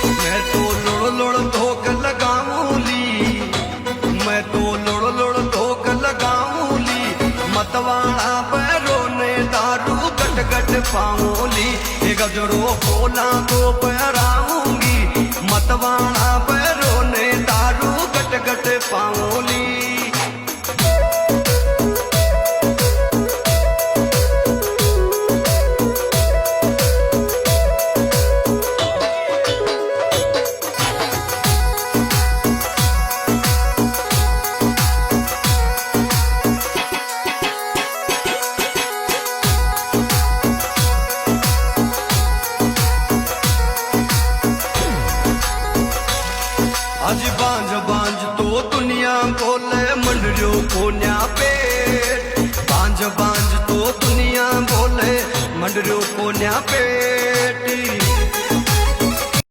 मैं तो लोड़ लोड़ धोक लगाऊंली, मैं तो लोड़ लोड़ धोक लगाऊंली, मतवाड़ा पैरों ने दारू गट गट पाऊंली, ये गजरो कोला को पैराऊंगी, मतवाड़ा पैरों ने दारू गट गट पाऊंली। आज बांझ बांझ तो दुनिया बोले मंडरियो कोन्या पेट, बांझ बांझ तो दुनिया बोले मंडरियो कोन्या पेट।